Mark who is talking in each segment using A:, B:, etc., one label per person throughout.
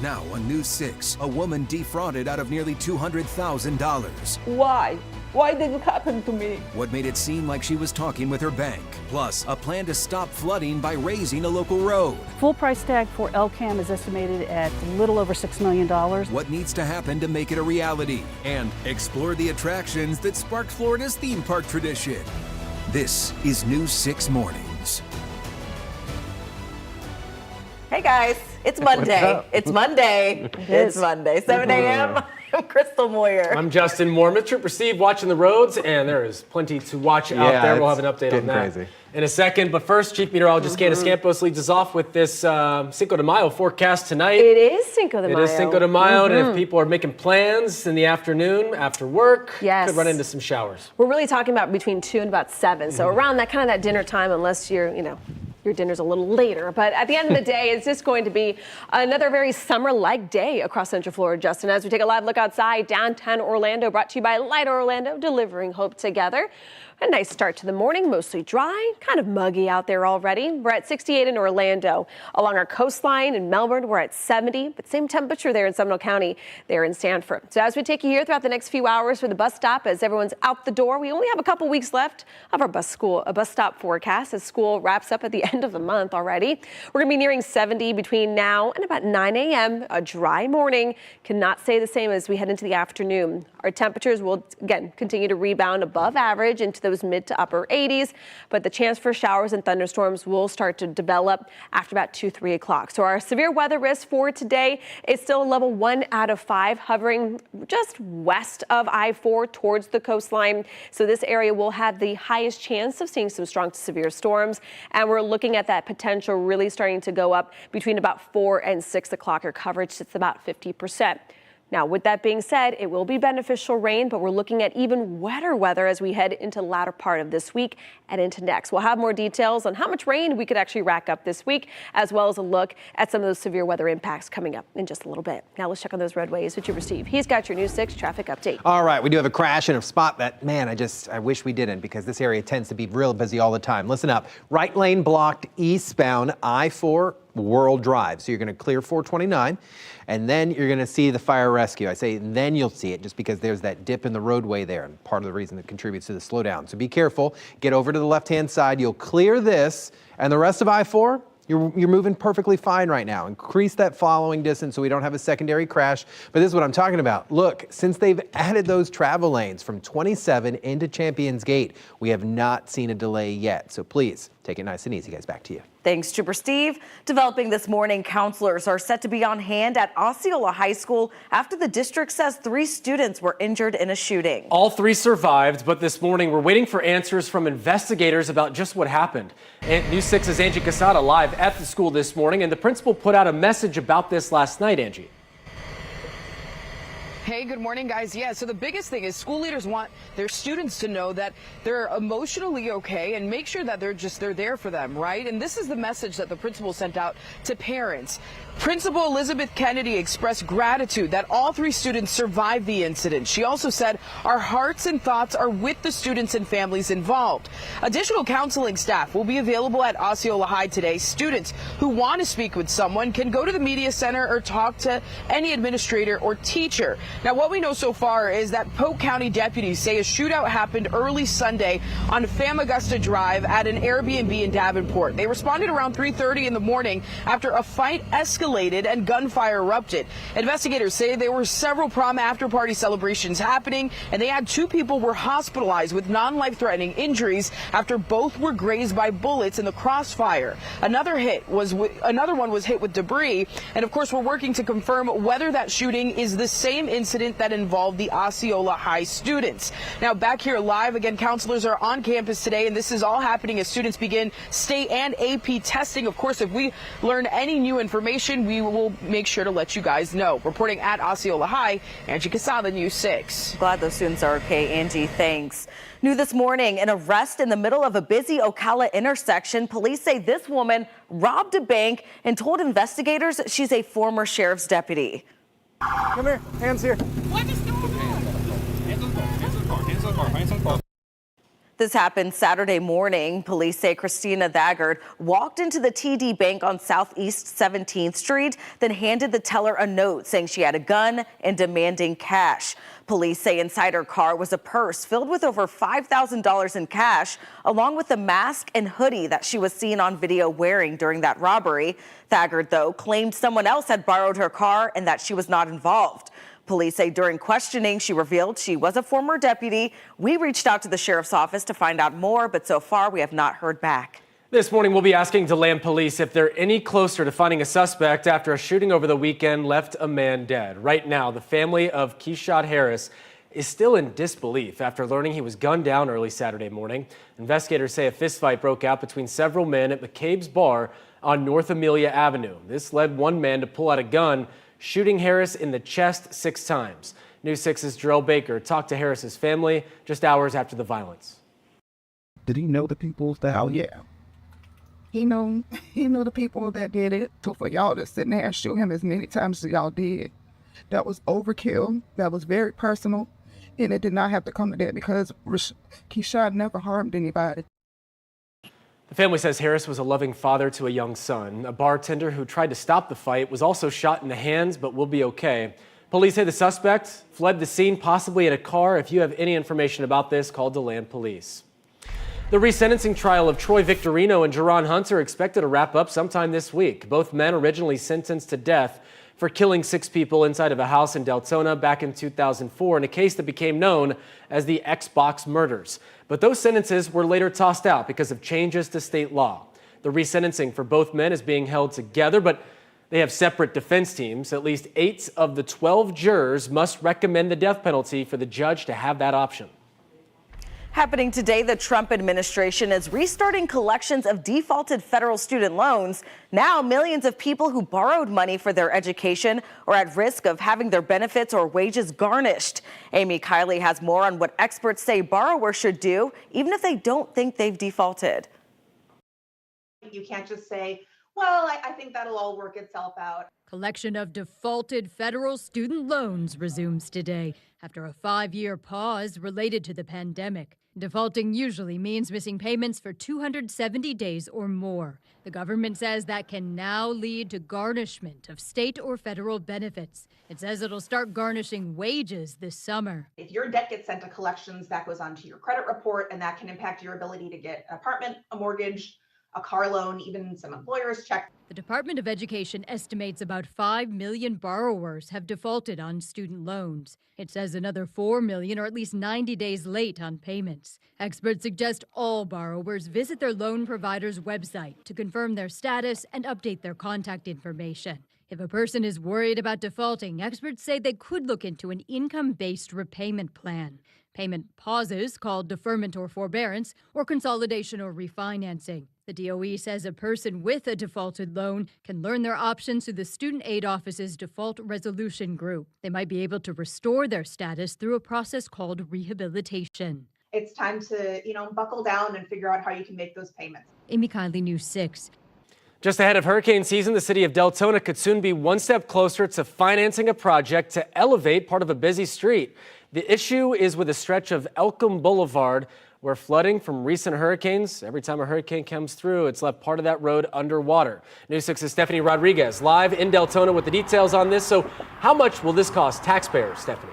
A: Now on News 6, a woman defrauded out of nearly $200,000.
B: Why? Why did it happen to me?
A: What made it seem like she was talking with her bank. Plus, a plan to stop flooding by raising a local road.
C: Full price tag for LCAM is estimated at a little over $6 million.
A: What needs to happen to make it a reality? And explore the attractions that sparked Florida's theme park tradition. This is News 6 Mornings.
D: Hey guys, it's Monday. It's Monday. It's Monday, 7 a.m. I'm Crystal Moyer.
E: I'm Justin Moore. Trooper Steve watching the roads, and there is plenty to watch out there. We'll have an update on that in a second. But first, Chief Meteorologist Candace Campos leads us off with this Cinco de Mayo forecast tonight.
F: It is Cinco de Mayo.
E: It is Cinco de Mayo, and if people are making plans in the afternoon after work, could run into some showers.
F: We're really talking about between 2 and about 7, so around that kind of that dinner time, unless you're, your dinner's a little later. But at the end of the day, it's just going to be another very summer-like day across Central Florida, Justin. As we take a live look outside, downtown Orlando, brought to you by Light Orlando, delivering hope together. A nice start to the morning, mostly dry, kind of muggy out there already. We're at 68 in Orlando. Along our coastline in Melbourne, we're at 70, but same temperature there in Seminole County, there in Sanford. So as we take you here throughout the next few hours for the bus stop, as everyone's out the door, we only have a couple weeks left of our bus stop forecast as school wraps up at the end of the month already. We're going to be nearing 70 between now and about 9 a.m. A dry morning cannot say the same as we head into the afternoon. Our temperatures will, again, continue to rebound above average into those mid to upper 80s, but the chance for showers and thunderstorms will start to develop after about 2-3 o'clock. So our severe weather risk for today is still a level 1 out of 5, hovering just west of I-4 towards the coastline. So this area will have the highest chance of seeing some strong to severe storms, and we're looking at that potential really starting to go up between about 4 and 6 o'clock. Our coverage sits about 50%. Now, with that being said, it will be beneficial rain, but we're looking at even wetter weather as we head into the latter part of this week and into next. We'll have more details on how much rain we could actually rack up this week, as well as a look at some of those severe weather impacts coming up in just a little bit. Now, let's check on those roadways with Trooper Steve. He's got your News 6 traffic update.
G: All right, we do have a crash in a spot that, man, I wish we didn't, because this area tends to be real busy all the time. Listen up. Right lane blocked eastbound I-4 World Drive. So you're going to clear 429, and then you're going to see the fire rescue. I say then you'll see it just because there's that dip in the roadway there, and part of the reason that contributes to the slowdown. So be careful. Get over to the left-hand side. You'll clear this, and the rest of I-4, you're moving perfectly fine right now. Increase that following distance so we don't have a secondary crash. But this is what I'm talking about. Look, since they've added those travel lanes from 27 into Champions Gate, we have not seen a delay yet. So please take it nice and easy, guys. Back to you.
D: Thanks, Trooper Steve. Developing this morning, counselors are set to be on hand at Osceola High School after the district says 3 students were injured in a shooting.
E: All 3 survived, but this morning we're waiting for answers from investigators about just what happened. And News 6's Angie Casada live at the school this morning, and the principal put out a message about this last night, Angie.
H: Hey, good morning, guys. Yeah, so the biggest thing is school leaders want their students to know that they're emotionally okay and make sure that they're there for them, right? And this is the message that the principal sent out to parents. Principal Elizabeth Kennedy expressed gratitude that all 3 students survived the incident. She also said, "Our hearts and thoughts are with the students and families involved." Additional counseling staff will be available at Osceola High today. Students who want to speak with someone can go to the media center or talk to any administrator or teacher. Now, what we know so far is that Polk County deputies say a shootout happened early Sunday on Famagusta Drive at an Airbnb in Davenport. They responded around 3:30 in the morning after a fight escalated and gunfire erupted. Investigators say there were several prom after-party celebrations happening, and they had 2 people were hospitalized with non-life-threatening injuries after both were grazed by bullets in the crossfire. Another one was hit with debris, and of course we're working to confirm whether that shooting is the same incident that involved the Osceola High students. Now, back here live again, counselors are on campus today, and this is all happening as students begin state and AP testing. Of course, if we learn any new information, we will make sure to let you guys know. Reporting at Osceola High, Angie Casada, News 6.
D: Glad those students are okay, Angie. Thanks. New this morning, an arrest in the middle of a busy Ocala intersection. Police say this woman robbed a bank and told investigators she's a former sheriff's deputy.
I: Come here, hands here.
D: The This happened Saturday morning. Police say Christina Thagard walked into the TD Bank on Southeast 17th Street, then handed the teller a note saying she had a gun and demanding cash. Police say inside her car was a purse filled with over $5,000 in cash, along with the mask and hoodie that she was seen on video wearing during that robbery. Thagard, though, claimed someone else had borrowed her car and that she was not involved. Police say during questioning, she revealed she was a former deputy. We reached out to the sheriff's office to find out more, but so far we have not heard back.
E: This morning, we'll be asking DeLand police if they're any closer to finding a suspect after a shooting over the weekend left a man dead. Right now, the family of Keshad Harris is still in disbelief after learning he was gunned down early Saturday morning. Investigators say a fistfight broke out between several men at McCabe's Bar on North Amelia Avenue. This led one man to pull out a gun, shooting Harris in the chest 6 times. News 6's Jarrell Baker talked to Harris's family just hours after the violence.
I: Did he know the people that? Oh, yeah. He know the people that did it. So for y'all to sit there and shoot him as many times as y'all did, that was overkill. That was very personal. And it did not have to come to that because Keshad never harmed anybody.
E: The family says Harris was a loving father to a young son. A bartender who tried to stop the fight was also shot in the hands, but will be okay. Police say the suspect fled the scene, possibly in a car. If you have any information about this, call DeLand Police. The resentencing trial of Troy Victorino and Jerron Hunt are expected to wrap up sometime this week. Both men originally sentenced to death for killing 6 people inside of a house in Deltona back in 2004 in a case that became known as the Xbox murders. But those sentences were later tossed out because of changes to state law. The resentencing for both men is being held together, but they have separate defense teams. At least 8 of the 12 jurors must recommend the death penalty for the judge to have that option.
D: Happening today, the Trump administration is restarting collections of defaulted federal student loans. Now, millions of people who borrowed money for their education are at risk of having their benefits or wages garnished. Amy Kiley has more on what experts say borrowers should do, even if they don't think they've defaulted.
J: You can't just say, well, I think that'll all work itself out.
K: Collection of defaulted federal student loans resumes today after a 5-year pause related to the pandemic. Defaulting usually means missing payments for 270 days or more. The government says that can now lead to garnishment of state or federal benefits. It says it'll start garnishing wages this summer.
J: If your debt gets sent to collections, that goes onto your credit report, and that can impact your ability to get an apartment, a mortgage, a car loan, even some employers' check.
K: The Department of Education estimates about 5 million borrowers have defaulted on student loans. It says another 4 million are at least 90 days late on payments. Experts suggest all borrowers visit their loan provider's website to confirm their status and update their contact information. If a person is worried about defaulting, experts say they could look into an income-based repayment plan. Payment pauses, called deferment or forbearance, or consolidation or refinancing. The DOE says a person with a defaulted loan can learn their options through the Student Aid Office's Default Resolution Group. They might be able to restore their status through a process called rehabilitation.
J: It's time to, buckle down and figure out how you can make those payments.
K: Amy Kiley, News 6.
E: Just ahead of hurricane season, the city of Deltona could soon be one step closer to financing a project to elevate part of a busy street. The issue is with a stretch of Elkham Boulevard where flooding from recent hurricanes, every time a hurricane comes through, it's left part of that road underwater. News 6's Stephanie Rodriguez live in Deltona with the details on this. So how much will this cost taxpayers, Stephanie?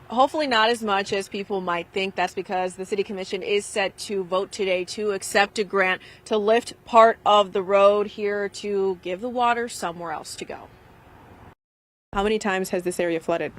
L: Hopefully not as much as people might think. That's because the City Commission is set to vote today to accept a grant to lift part of the road here to give the water somewhere else to go. How many times has this area flooded?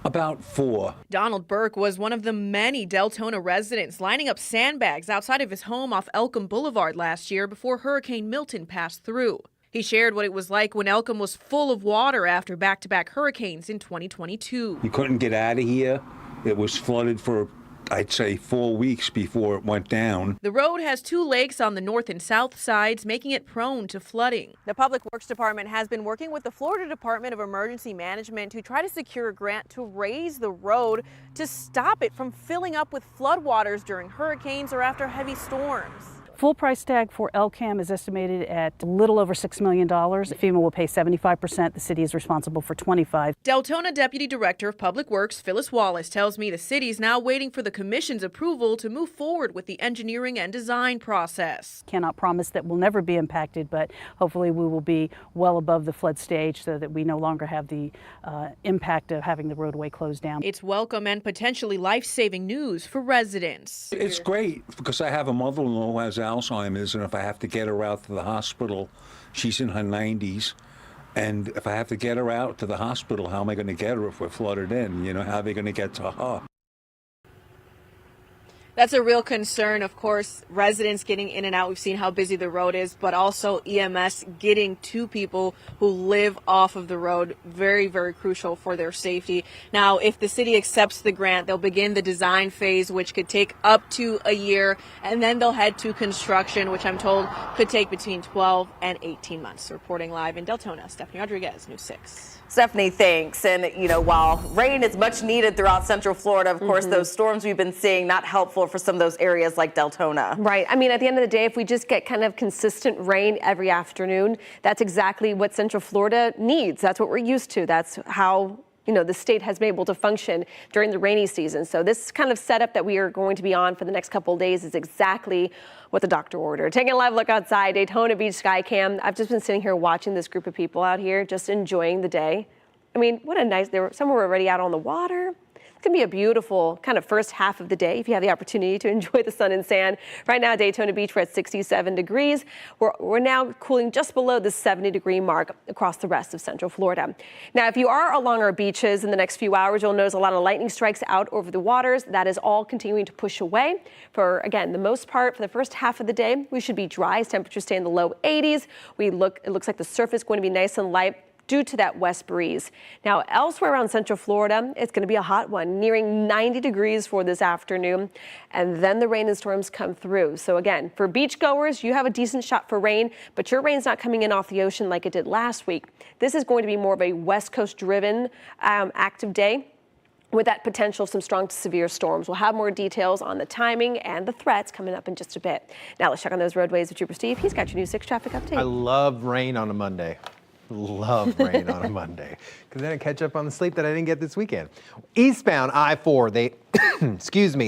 M: About 4.
L: Donald Burke was one of the many Deltona residents lining up sandbags outside of his home off Elkham Boulevard last year before Hurricane Milton passed through. He shared what it was like when Elkham was full of water after back-to-back hurricanes in 2022.
M: You couldn't get out of here. It was flooded for, I'd say, 4 weeks before it went down.
L: The road has 2 lakes on the north and south sides, making it prone to flooding. The Public Works Department has been working with the Florida Department of Emergency Management to try to secure a grant to raise the road to stop it from filling up with floodwaters during hurricanes or after heavy storms.
C: Full price tag for LCAM is estimated at a little over $6 million. FEMA will pay 75%. The city is responsible for 25%.
L: Deltona Deputy Director of Public Works Phyllis Wallace tells me the city is now waiting for the commission's approval to move forward with the engineering and design process.
C: Cannot promise that we'll never be impacted, but hopefully we will be well above the flood stage so that we no longer have the impact of having the roadway closed down.
L: It's welcome and potentially life-saving news for residents.
M: It's great because I have a mother-in-law who has Alzheimer's, and if I have to get her out to the hospital, she's in her 90s. And if I have to get her out to the hospital, how am I going to get her if we're flooded in? You know, how are they going to get to her?
L: That's a real concern, of course, residents getting in and out. We've seen how busy the road is, but also EMS getting to people who live off of the road. Very, very crucial for their safety. Now, if the city accepts the grant, they'll begin the design phase, which could take up to a year, and then they'll head to construction, which I'm told could take between 12 and 18 months. Reporting live in Deltona, Stephanie Rodriguez, News 6.
D: Stephanie, thanks. And, you know, while rain is much needed throughout Central Florida, of course, those storms we've been seeing not helpful for some of those areas like Deltona.
F: Right. I mean, at the end of the day, if we just get kind of consistent rain every afternoon, that's exactly what Central Florida needs. That's what we're used to. That's how, you know, the state has been able to function during the rainy season. So this kind of setup that we are going to be on for the next couple of days is exactly what the doctor ordered. Taking a live look outside, Daytona Beach Skycam. I've just been sitting here watching this group of people out here just enjoying the day. I mean, what a nice, some were already out on the water. It's going to be a beautiful kind of first half of the day if you have the opportunity to enjoy the sun and sand. Right now, Daytona Beach, we're at 67 degrees. We're now cooling just below the 70-degree mark across the rest of Central Florida. Now, if you are along our beaches in the next few hours, you'll notice a lot of lightning strikes out over the waters. That is all continuing to push away. For, again, the most part, for the first half of the day, we should be dry as temperatures stay in the low 80s. It looks like the surface is going to be nice and light due to that west breeze. Now, elsewhere around Central Florida, it's going to be a hot one, nearing 90 degrees for this afternoon, and then the rain and storms come through. So again, for beachgoers, you have a decent shot for rain, but your rain's not coming in off the ocean like it did last week. This is going to be more of a West Coast driven active day, with that potential of some strong to severe storms. We'll have more details on the timing and the threats coming up in just a bit. Now let's check on those roadways with Trooper Steve. He's got your News 6 traffic update.
G: I love rain on a Monday. Love rain on a Monday, because then I catch up on the sleep that I didn't get this weekend. Eastbound I-4, they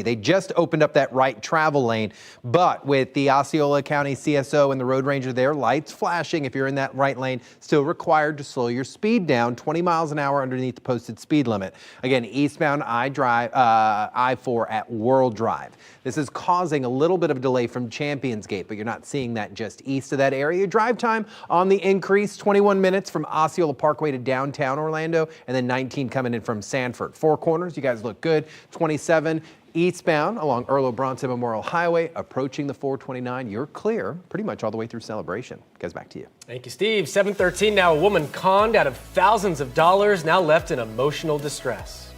G: they just opened up that right travel lane, but with the Osceola County CSO and the road ranger there, lights flashing. If you're in that right lane, still required to slow your speed down 20 miles an hour underneath the posted speed limit. Again, eastbound I-4 at World Drive. This is causing a little bit of a delay from Champions Gate, but you're not seeing that just east of that area. Drive time on the increase, 21 minutes from Osceola Parkway to downtown Orlando, and then 19 coming in from Sanford. Four Corners, you guys look good. 27 eastbound along Earl Bronson Memorial Highway, approaching the 429. You're clear pretty much all the way through Celebration. Guys, back to you.
E: Thank you, Steve. 7:13 now. A woman conned out of thousands of dollars, now left in emotional distress.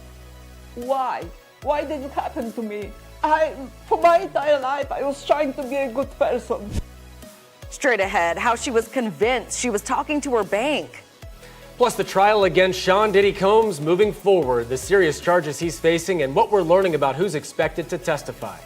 B: Why? Why did it happen to me? For my entire life, I was trying to be a good person.
D: Straight ahead, how she was convinced she was talking to her bank.
E: Plus, the trial against Sean Diddy Combs moving forward, the serious charges he's facing, and what we're learning about who's expected to testify.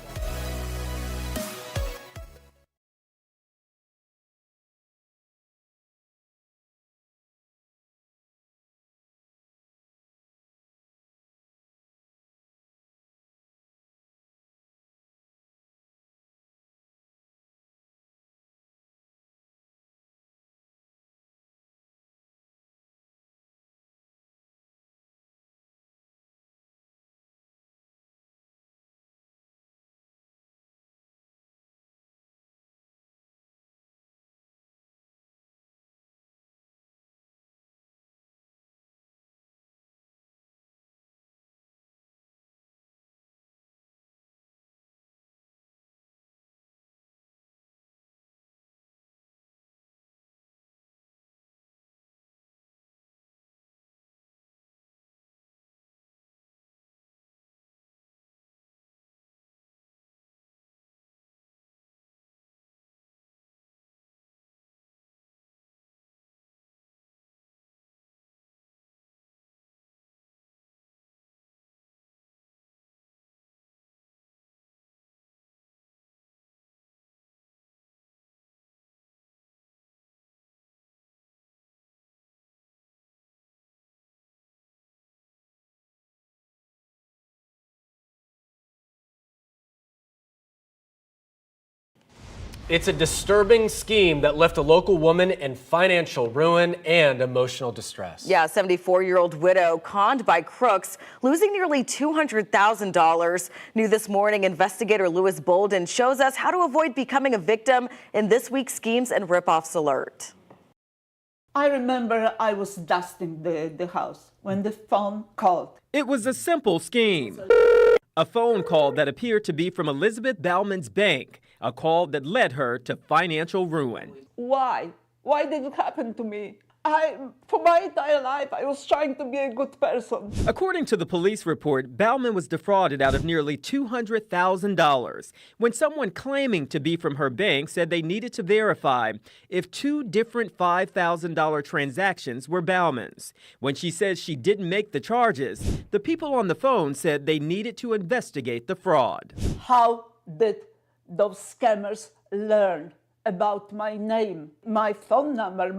E: It's a disturbing scheme that left a local woman in financial ruin and emotional distress.
D: Yeah, a 74-year-old widow conned by crooks, losing nearly $200,000. New this morning, investigator Louis Bolden shows us how to avoid becoming a victim in this week's Schemes and Ripoffs Alert.
B: I remember I was dusting the house when the phone called.
N: It was a simple scheme. A phone call that appeared to be from Elizabeth Bauman's bank, a call that led her to financial ruin.
B: Why? Why did it happen to me? For my entire life, I was trying to be a good person.
N: According to the police report, Bauman was defrauded out of nearly $200,000 when someone claiming to be from her bank said they needed to verify if two different $5,000 transactions were Bauman's. When she says she didn't make the charges, the people on the phone said they needed to investigate the fraud.
B: How did those scammers learn about my name, my phone number,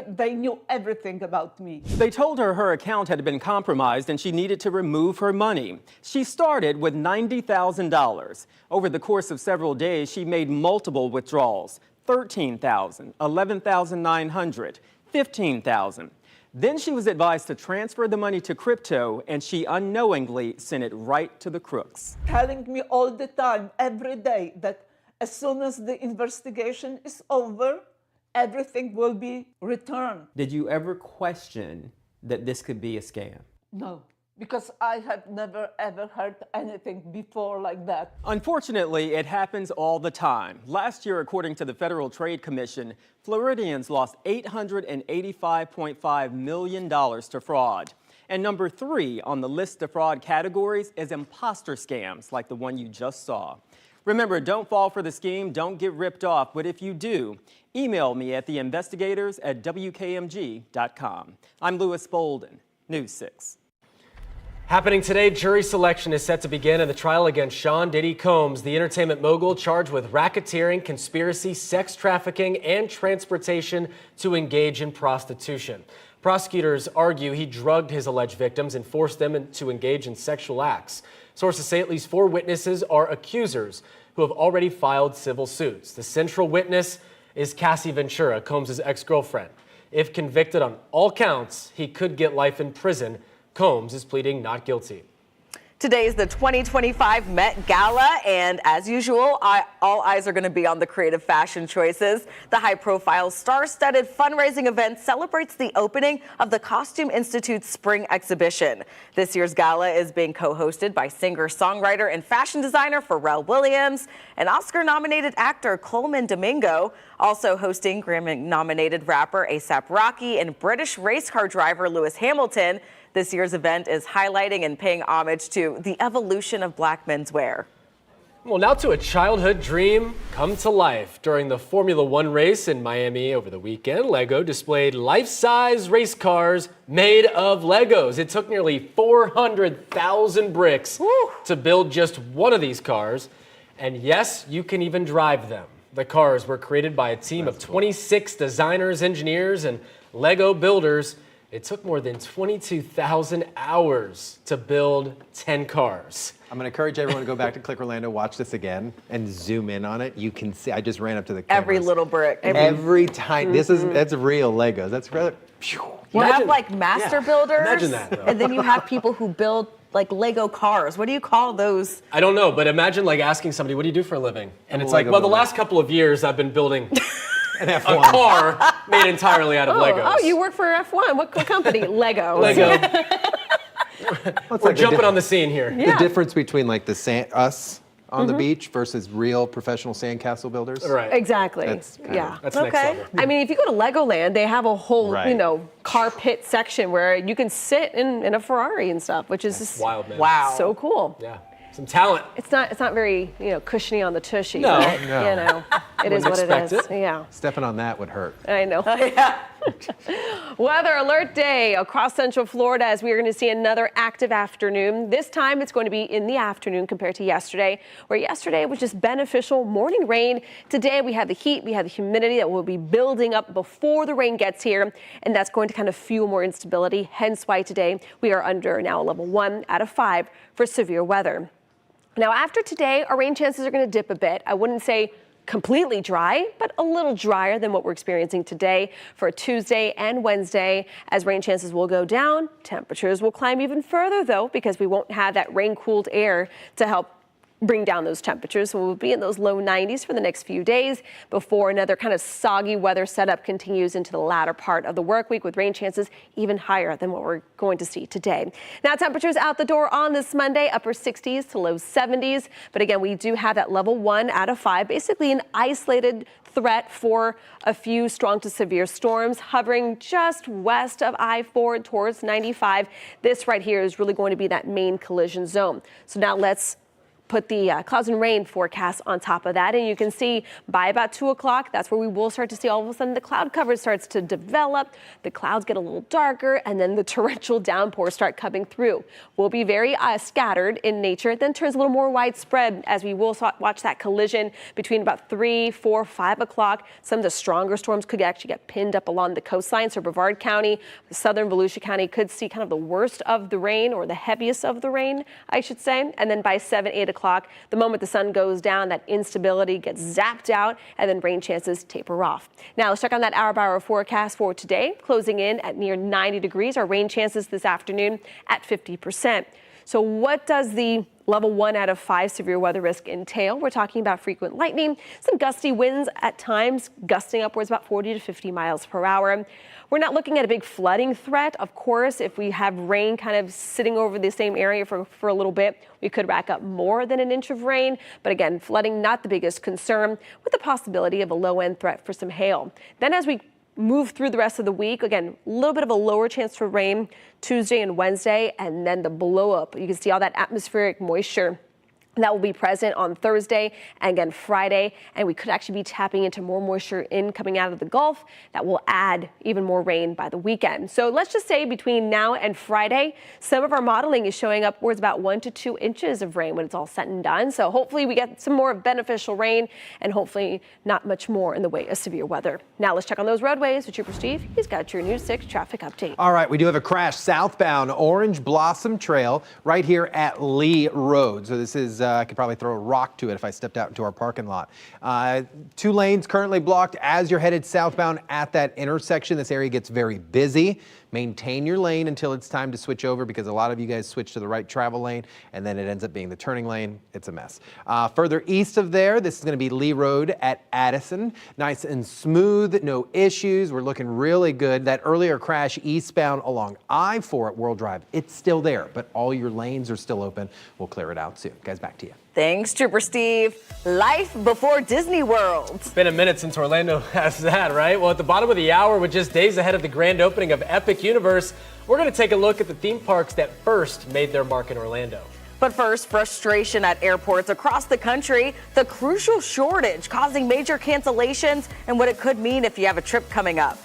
B: they knew everything about me.
N: They told her her account had been compromised and she needed to remove her money. She started with $90,000. Over the course of several days, she made multiple withdrawals: $13,000, $11,900, $15,000. Then she was advised to transfer the money to crypto, and she unknowingly sent it right to the crooks.
B: Telling me all the time, every day, that as soon as the investigation is over, everything will be returned.
N: Did you ever question that this could be a scam?
B: No, because I have never ever heard anything before like that.
N: Unfortunately, it happens all the time. Last year, according to the Federal Trade Commission, Floridians lost $885.5 million to fraud. And number 3 on the list of fraud categories is imposter scams like the one you just saw. Remember, don't fall for the scheme, don't get ripped off, but if you do, email me at theinvestigators@wkmg.com. I'm Louis Bolden, News 6.
E: Happening today, jury selection is set to begin in the trial against Sean Diddy Combs, the entertainment mogul charged with racketeering, conspiracy, sex trafficking, and transportation to engage in prostitution. Prosecutors argue he drugged his alleged victims and forced them to engage in sexual acts. Sources say at least 4 witnesses are accusers who have already filed civil suits. The central witness is Cassie Ventura, Combs' ex-girlfriend. If convicted on all counts, he could get life in prison. Combs is pleading not guilty.
D: Today is the 2025 Met Gala, and as usual, all eyes are going to be on the creative fashion choices. The high-profile, star-studded fundraising event celebrates the opening of the Costume Institute's spring exhibition. This year's gala is being co-hosted by singer, songwriter, and fashion designer Pharrell Williams and Oscar-nominated actor Coleman Domingo, also hosting Grammy-nominated rapper A$AP Rocky and British race car driver Lewis Hamilton. This year's event is highlighting and paying homage to the evolution of black menswear.
E: Well, now to a childhood dream come to life. During the Formula One race in Miami over the weekend, Lego displayed life-size race cars made of Legos. It took nearly 400,000 bricks to build just one of these cars. And yes, you can even drive them. The cars were created by a team of 26 designers, engineers, and Lego builders. It took more than 22,000 hours to build 10 cars.
G: I'm going to encourage everyone to go back to Click Orlando, watch this again, and zoom in on it. You can see, I just ran up to the cameras.
D: Every little brick.
G: Every tiny, that's real Legos. That's really,
D: you have like master builders.
E: Imagine that, though.
D: And then you have people who build like Lego cars. What do you call those?
E: I don't know, but imagine like asking somebody, what do you do for a living? And it's
G: Lego
E: like, well, the
G: builder.
E: last couple of years I've been building
G: an
E: a
G: F1.
E: car made entirely out of Legos.
F: Oh, you work for F1. What company? Lego.
E: Lego.
G: It's
E: We're
G: like
E: jumping on the scene here.
G: The difference between like us on the beach versus real professional sandcastle builders.
E: Right.
F: Exactly.
G: That's
E: That's next level.
F: I mean, if you go to Legoland, they have a whole,
G: Right.
F: car pit section where you can sit in a Ferrari and stuff, which is just
E: Wild, man.
D: Wow.
F: so cool.
E: Yeah. Some talent.
F: It's not very, cushiony on the tushy.
E: No.
F: But,
G: No.
F: it is what it
E: Wouldn't
F: is.
E: expect it.
F: Yeah,
G: Stepping on that would hurt.
F: I know. Weather alert day across Central Florida as we are going to see another active afternoon. This time it's going to be in the afternoon compared to yesterday, where yesterday was just beneficial morning rain. Today we have the heat, we have the humidity that will be building up before the rain gets here, and that's going to kind of fuel more instability. Hence why today we are under now a level 1 out of 5 for severe weather. Now after today, our rain chances are going to dip a bit. I wouldn't say completely dry, but a little drier than what we're experiencing today for Tuesday and Wednesday. As rain chances will go down, temperatures will climb even further though, because we won't have that rain-cooled air to help bring down those temperatures. So we'll be in those low 90s for the next few days before another kind of soggy weather setup continues into the latter part of the work week, with rain chances even higher than what we're going to see today. Now, temperatures out the door on this Monday, upper 60s to low 70s. But again, we do have that level 1 out of 5, basically an isolated threat for a few strong to severe storms hovering just west of I-4 towards 95. This right here is really going to be that main collision zone. So now let's put the clouds and rain forecast on top of that, and you can see by about 2 o'clock, that's where we will start to see all of a sudden the cloud cover starts to develop, the clouds get a little darker, and then the torrential downpours start coming through. Will be very scattered in nature, then turns a little more widespread as we will watch that collision between about 3, 4, 5 o'clock. Some of the stronger storms could actually get pinned up along the coastline, so Brevard County, southern Volusia County could see kind of the worst of the rain, or the heaviest of the rain, I should say, and then by 7, 8 o'clock, the moment the sun goes down, that instability gets zapped out, and then rain chances taper off. Now let's check on that hour-by-hour forecast for today, closing in at near 90 degrees. Our rain chances this afternoon at 50%. So what does the level 1 out of 5 severe weather risk entail? We're talking about frequent lightning, some gusty winds at times, gusting upwards about 40 to 50 miles per hour. We're not looking at a big flooding threat. Of course, if we have rain kind of sitting over the same area for a little bit, we could rack up more than an inch of rain. But again, flooding not the biggest concern, with the possibility of a low-end threat for some hail. Then as we move through the rest of the week, again, a little bit of a lower chance for rain Tuesday and Wednesday, and then the blow up. You can see all that atmospheric moisture that will be present on Thursday and again Friday, and we could actually be tapping into more moisture coming out of the Gulf that will add even more rain by the weekend. So let's just say between now and Friday, some of our modeling is showing upwards about 1 to 2 inches of rain when it's all said and done. So hopefully we get some more beneficial rain, and hopefully not much more in the way of severe weather. Now let's check on those roadways with Trooper Steve. He's got your News 6 traffic update.
G: All right, we do have a crash southbound Orange Blossom Trail right here at Lee Road. So this is I could probably throw a rock to it if I stepped out into our parking lot. 2 lanes currently blocked as you're headed southbound at that intersection. This area gets very busy. Maintain your lane until it's time to switch over, because a lot of you guys switch to the right travel lane and then it ends up being the turning lane. It's a mess. Further east of there, this is going to be Lee Road at Addison. Nice and smooth, no issues. We're looking really good. That earlier crash eastbound along I-4 at World Drive, it's still there, but all your lanes are still open. We'll clear it out soon. Guys, back to you.
D: Thanks, Trooper Steve. Life before Disney World.
E: It's been a minute since Orlando has that, right? Well, at the bottom of the hour, with just days ahead of the grand opening of Epic Universe, we're going to take a look at the theme parks that first made their mark in Orlando.
D: But first, frustration at airports across the country, the crucial shortage causing major cancellations, and what it could mean if you have a trip coming up.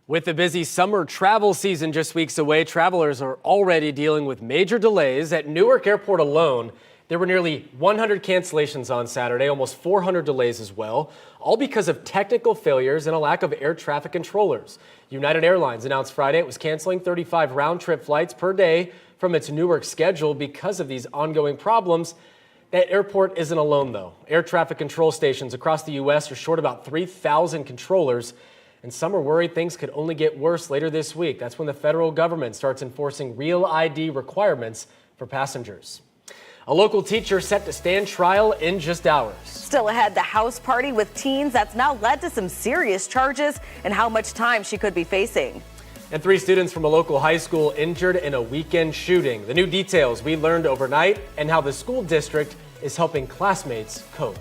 E: With the busy summer travel season just weeks away, travelers are already dealing with major delays. At Newark Airport alone, there were nearly 100 cancellations on Saturday, almost 400 delays as well, all because of technical failures and a lack of air traffic controllers. United Airlines announced Friday it was canceling 35 round-trip flights per day from its Newark schedule because of these ongoing problems. That airport isn't alone, though. Air traffic control stations across the U.S. are short about 3,000 controllers, and some are worried things could only get worse later this week. That's when the federal government starts enforcing real ID requirements for passengers. A local teacher set to stand trial in just hours.
D: Still ahead, the house party with teens that's now led to some serious charges and how much time she could be facing.
E: And 3 students from a local high school injured in a weekend shooting. The new details we learned overnight and how the school district is helping classmates cope.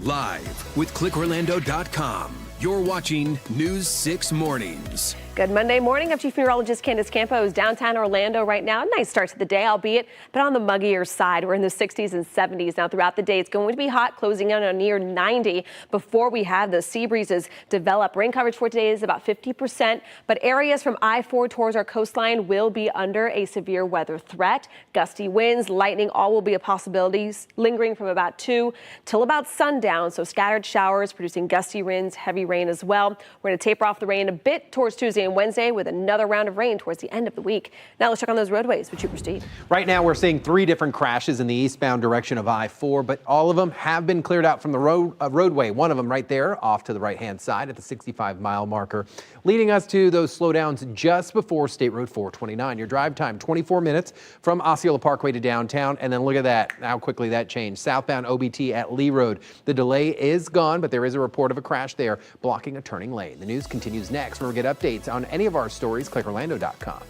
A: Live with clickorlando.com. You're watching News 6 Mornings.
F: Good Monday morning. I'm Chief Meteorologist Candace Campos, downtown Orlando right now. A nice start to the day, albeit but on the muggier side. We're in the 60s and 70s now throughout the day. It's going to be hot, closing in on near 90 before we have the sea breezes develop. Rain coverage for today is about 50%, but areas from I-4 towards our coastline will be under a severe weather threat. Gusty winds, lightning, all will be a possibility, lingering from about 2 till about sundown. So scattered showers producing gusty winds, heavy rain as well. We're going to taper off the rain a bit towards Tuesday and Wednesday with another round of rain towards the end of the week. Now let's check on those roadways with Trooper Steve.
G: Right now we're seeing 3 different crashes in the eastbound direction of I-4, but all of them have been cleared out from the roadway. One of them right there off to the right-hand side at the 65-mile marker, leading us to those slowdowns just before State Road 429. Your drive time, 24 minutes from Osceola Parkway to downtown. And then look at that, how quickly that changed. Southbound OBT at Lee Road. The delay is gone, but there is a report of a crash there blocking a turning lane. The news continues next. We'll get updates on any of our stories, clickorlando.com.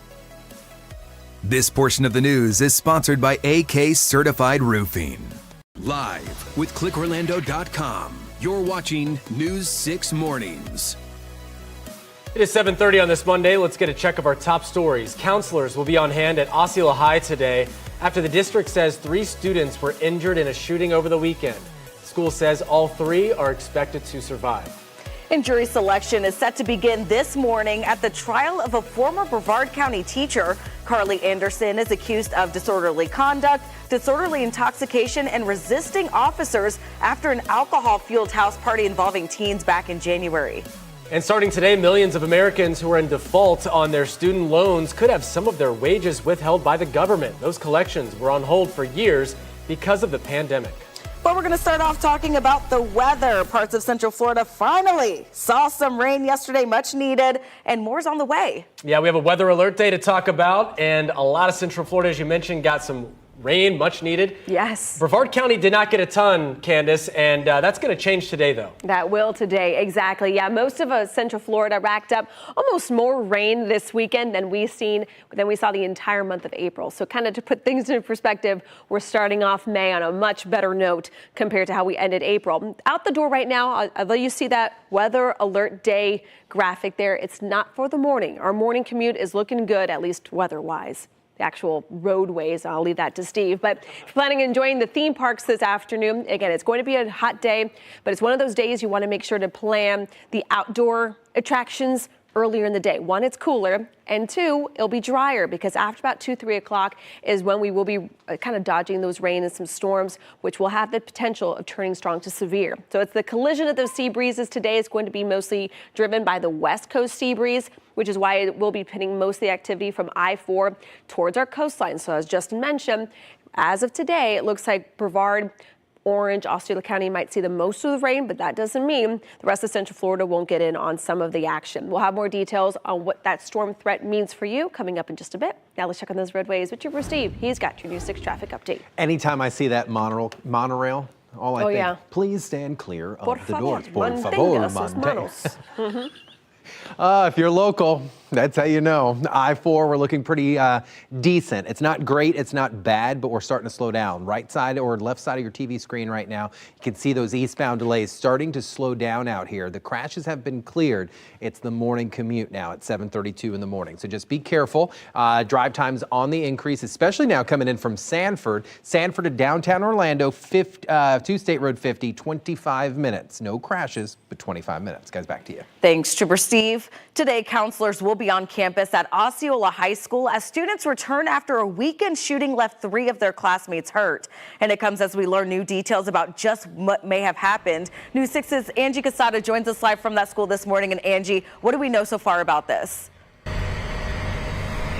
A: This portion of the news is sponsored by AK Certified Roofing. Live with clickorlando.com. You're watching News 6 Mornings.
E: It is 7:30 on this Monday. Let's get a check of our top stories. Counselors will be on hand at Osceola High today after the district says 3 students were injured in a shooting over the weekend. The school says all 3 are expected to survive.
D: And jury selection is set to begin this morning at the trial of a former Brevard County teacher. Carly Anderson is accused of disorderly conduct, disorderly intoxication, and resisting officers after an alcohol-fueled house party involving teens back in January.
E: And starting today, millions of Americans who are in default on their student loans could have some of their wages withheld by the government. Those collections were on hold for years because of the pandemic.
D: But we're going to start off talking about the weather. Parts of Central Florida finally saw some rain yesterday, much needed, and more's on the way.
E: Yeah, we have a weather alert day to talk about, and a lot of Central Florida, as you mentioned, got some rain, much needed.
F: Yes.
E: Brevard County did not get a ton, Candace, and that's going to change today, though.
F: That will today, exactly. Yeah, most of Central Florida racked up almost more rain this weekend than we saw the entire month of April. So kind of to put things into perspective, we're starting off May on a much better note compared to how we ended April. Out the door right now, although you see that weather alert day graphic there, it's not for the morning. Our morning commute is looking good, at least weather-wise. Actual roadways. I'll leave that to Steve. But if you're planning on enjoying the theme parks this afternoon, again, it's going to be a hot day, but it's one of those days you want to make sure to plan the outdoor attractions earlier in the day. 1, it's cooler, and 2, it'll be drier because after about 2-3 o'clock is when we will be kind of dodging those rain and some storms, which will have the potential of turning strong to severe. So it's the collision of those sea breezes today is going to be mostly driven by the west coast sea breeze, which is why it will be pitting most of the activity from I-4 towards our coastline. So as Justin mentioned, as of today, it looks like Brevard, Orange, Osceola County might see the most of the rain, but that doesn't mean the rest of Central Florida won't get in on some of the action. We'll have more details on what that storm threat means for you coming up in just a bit. Now let's check on those roadways with Trooper Steve. He's got your News 6 traffic update.
G: Anytime I see that monorail, all I think,
F: yeah.
G: Please stand clear
F: Por
G: of the
F: favor,
G: doors. Por favor,
F: mantenga sus manos.
G: If you're local, that's how you know. I-4, we're looking pretty decent. It's not great, it's not bad, but we're starting to slow down. Right side or left side of your TV screen right now, you can see those eastbound delays starting to slow down out here. The crashes have been cleared. It's the morning commute now at 7:32 in the morning. So just be careful. Drive times on the increase, especially now coming in from Sanford to downtown Orlando, to State Road 50, 25 minutes. No crashes, but 25 minutes. Guys, back to you.
D: Thanks, Trooper Steve. Today, counselors will be on campus at Osceola High School as students return after a weekend shooting left 3 of their classmates hurt. And it comes as we learn new details about just what may have happened. News 6's Angie Casada joins us live from that school this morning. And Angie, what do we know so far about this?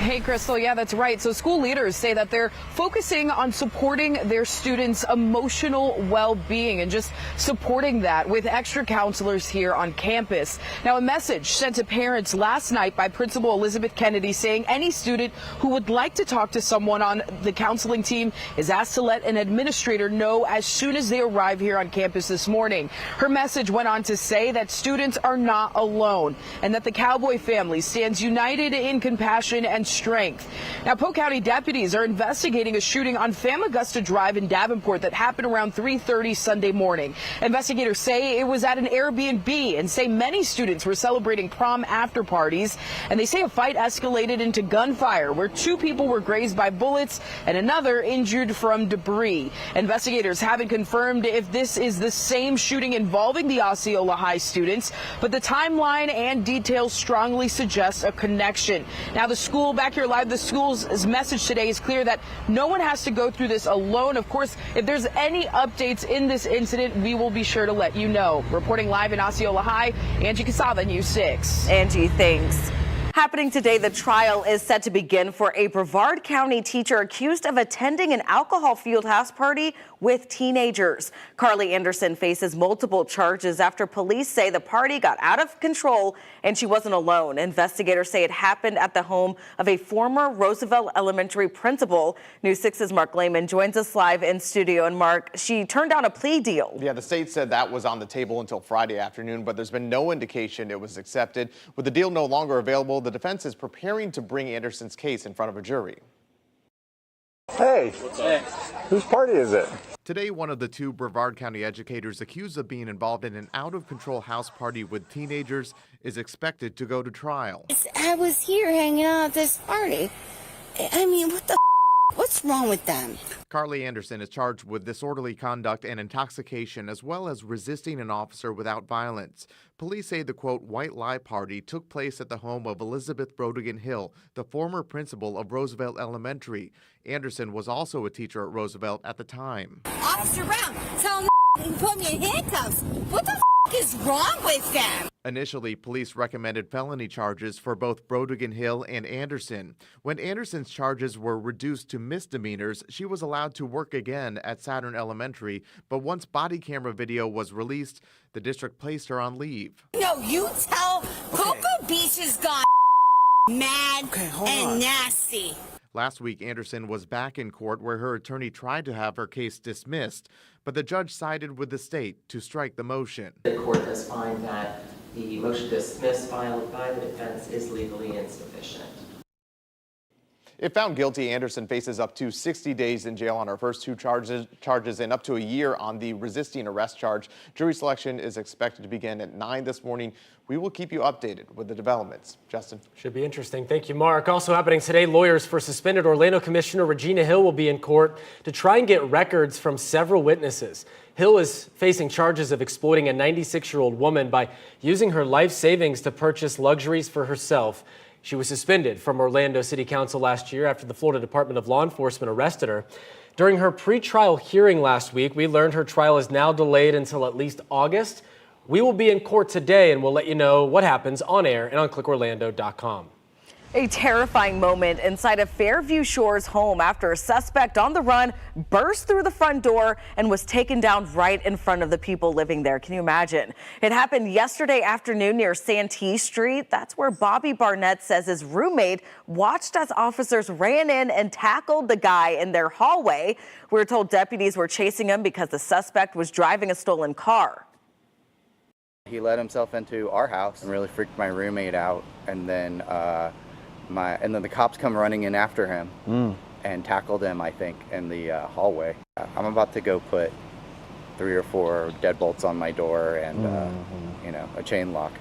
H: Hey, Crystal. Yeah, that's right. So school leaders say that they're focusing on supporting their students' emotional well-being and just supporting that with extra counselors here on campus. Now, a message sent to parents last night by Principal Elizabeth Kennedy saying any student who would like to talk to someone on the counseling team is asked to let an administrator know as soon as they arrive here on campus this morning. Her message went on to say that students are not alone and that the Cowboy family stands united in compassion and strength. Now, Polk County deputies are investigating a shooting on Famagusta Drive in Davenport that happened around 3:30 Sunday morning. Investigators say it was at an Airbnb and say many students were celebrating prom after parties. And they say a fight escalated into gunfire where 2 people were grazed by bullets and another injured from debris. Investigators haven't confirmed if this is the same shooting involving the Osceola High students, but the timeline and details strongly suggest a connection. Now, the school back here live, the school's message today is clear that no one has to go through this alone. Of course, if there's any updates in this incident, we will be sure to let you know. Reporting live in Osceola High, Angie Casada, News 6.
D: Angie, thanks. Happening today, the trial is set to begin for a Brevard County teacher accused of attending an alcohol-fueled house party with teenagers. Carly Anderson faces multiple charges after police say the party got out of control and she wasn't alone. Investigators say it happened at the home of a former Roosevelt Elementary principal. News 6's Mark Lehman joins us live in studio. And Mark, she turned down a plea deal.
O: Yeah, the state said that was on the table until Friday afternoon, but there's been no indication it was accepted. With the deal no longer available, the defense is preparing to bring Anderson's case in front of a jury.
P: Hey, whose party is it?
Q: Today, one of the 2 Brevard County educators accused of being involved in an out-of-control house party with teenagers is expected to go to trial.
R: I was here hanging out at this party. I mean, what the What's wrong with them?
Q: Carly Anderson is charged with disorderly conduct and intoxication, as well as resisting an officer without violence. Police say the, quote, white lie party took place at the home of Elizabeth Brodigan Hill, the former principal of Roosevelt Elementary. Anderson was also a teacher at Roosevelt at the time.
R: Officer Brown, tell them and put me in handcuffs. What the is wrong with them?
Q: Initially, police recommended felony charges for both Brodigan Hill and Anderson. When Anderson's charges were reduced to misdemeanors, she was allowed to work again at Saturn Elementary, but once body camera video was released, the district placed her on leave.
R: No, you tell Cocoa Beach has gone mad and nasty.
Q: Last week, Anderson was back in court where her attorney tried to have her case dismissed, but the judge sided with the state to strike the motion.
S: The court does find that the motion to dismiss filed by the defense is legally insufficient.
O: If found guilty, Anderson faces up to 60 days in jail on her first two charges and up to a year on the resisting arrest charge. Jury selection is expected to begin at 9 this morning. We will keep you updated with the developments. Justin.
E: Should be interesting. Thank you, Mark. Also happening today, lawyers for suspended Orlando Commissioner Regina Hill will be in court to try and get records from several witnesses. Hill is facing charges of exploiting a 96-year-old woman by using her life savings to purchase luxuries for herself. She was suspended from Orlando City Council last year after the Florida Department of Law Enforcement arrested her. During her pretrial hearing last week, we learned her trial is now delayed until at least August. We will be in court today, and we'll let you know what happens on air and on clickorlando.com.
D: A terrifying moment inside a Fairview Shores home after a suspect on the run burst through the front door and was taken down right in front of the people living there. Can you imagine? It happened yesterday afternoon near Santee Street. That's where Bobby Barnett says his roommate watched as officers ran in and tackled the guy in their hallway. We're told deputies were chasing him because the suspect was driving a stolen car.
T: He let himself into our house and really freaked my roommate out, and then the cops come running in after him and tackled him, I think, in the hallway. I'm about to go put 3 or 4 deadbolts on my door and, a chain lock.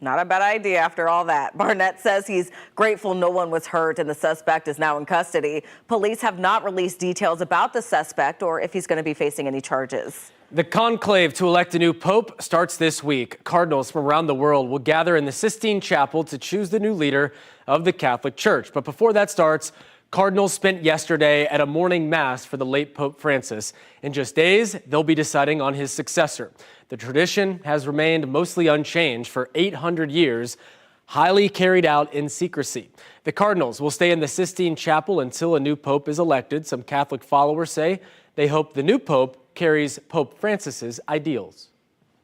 D: Not a bad idea after all that. Barnett says he's grateful no one was hurt and the suspect is now in custody. Police have not released details about the suspect or if he's going to be facing any charges.
E: The conclave to elect a new pope starts this week. Cardinals from around the world will gather in the Sistine Chapel to choose the new leader of the Catholic Church. But before that starts, Cardinals spent yesterday at a morning mass for the late Pope Francis. In just days, they'll be deciding on his successor. The tradition has remained mostly unchanged for 800 years, highly carried out in secrecy. The Cardinals will stay in the Sistine Chapel until a new pope is elected. Some Catholic followers say they hope the new pope carries Pope Francis's ideals.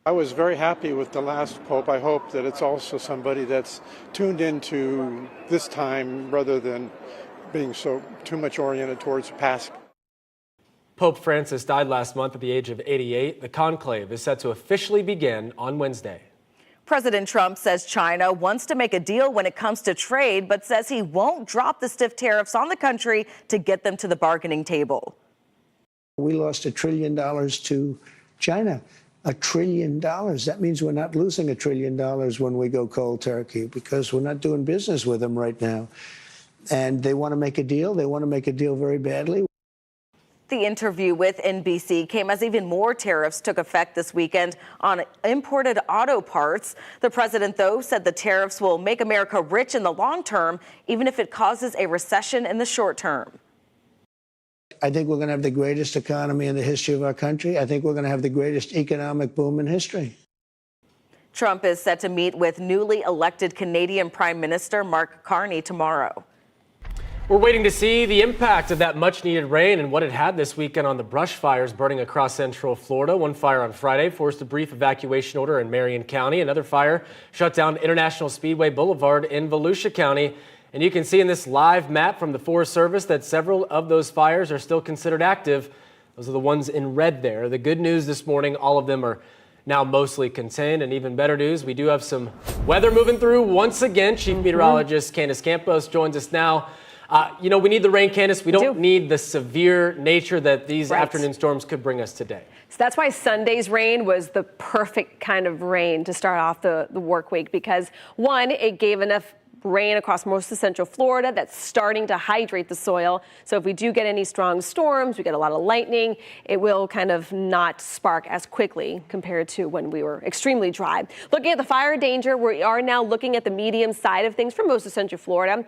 U: I was very happy with the last pope. I hope that it's also somebody that's tuned into this time rather than being so too much oriented towards the past.
E: Pope Francis died last month at the age of 88. The conclave is set to officially begin on Wednesday.
D: President Trump says China wants to make a deal when it comes to trade, but says he won't drop the stiff tariffs on the country to get them to the bargaining table.
V: We lost $1 trillion to China. $1 trillion. That means we're not losing $1 trillion when we go cold turkey because we're not doing business with them right now. And they want to make a deal. They want to make a deal very badly.
D: The interview with NBC came as even more tariffs took effect this weekend on imported auto parts. The president, though, said the tariffs will make America rich in the long term, even if it causes a recession in the short term.
V: I think we're going to have the greatest economy in the history of our country. I think we're going to have the greatest economic boom in history.
D: Trump is set to meet with newly elected Canadian Prime Minister Mark Carney tomorrow.
E: We're waiting to see the impact of that much-needed rain and what it had this weekend on the brush fires burning across central Florida. One fire on Friday forced a brief evacuation order in Marion County. Another fire shut down International Speedway Boulevard in Volusia County. And you can see in this live map from the Forest Service that several of those fires are still considered active. Those are the ones in red there. The good news this morning, all of them are now mostly contained. And even better news, we do have some weather moving through once again. Chief Meteorologist Candace Campos joins us now. We need the rain, Candace. We don't need the severe nature that these afternoon storms could bring us today.
F: So that's why Sunday's rain was the perfect kind of rain to start off the work week because, one, it gave enough rain across most of central Florida that's starting to hydrate the soil. So if we do get any strong storms, we get a lot of lightning, it will kind of not spark as quickly compared to when we were extremely dry. Looking at the fire danger, we are now looking at the medium side of things for most of central Florida.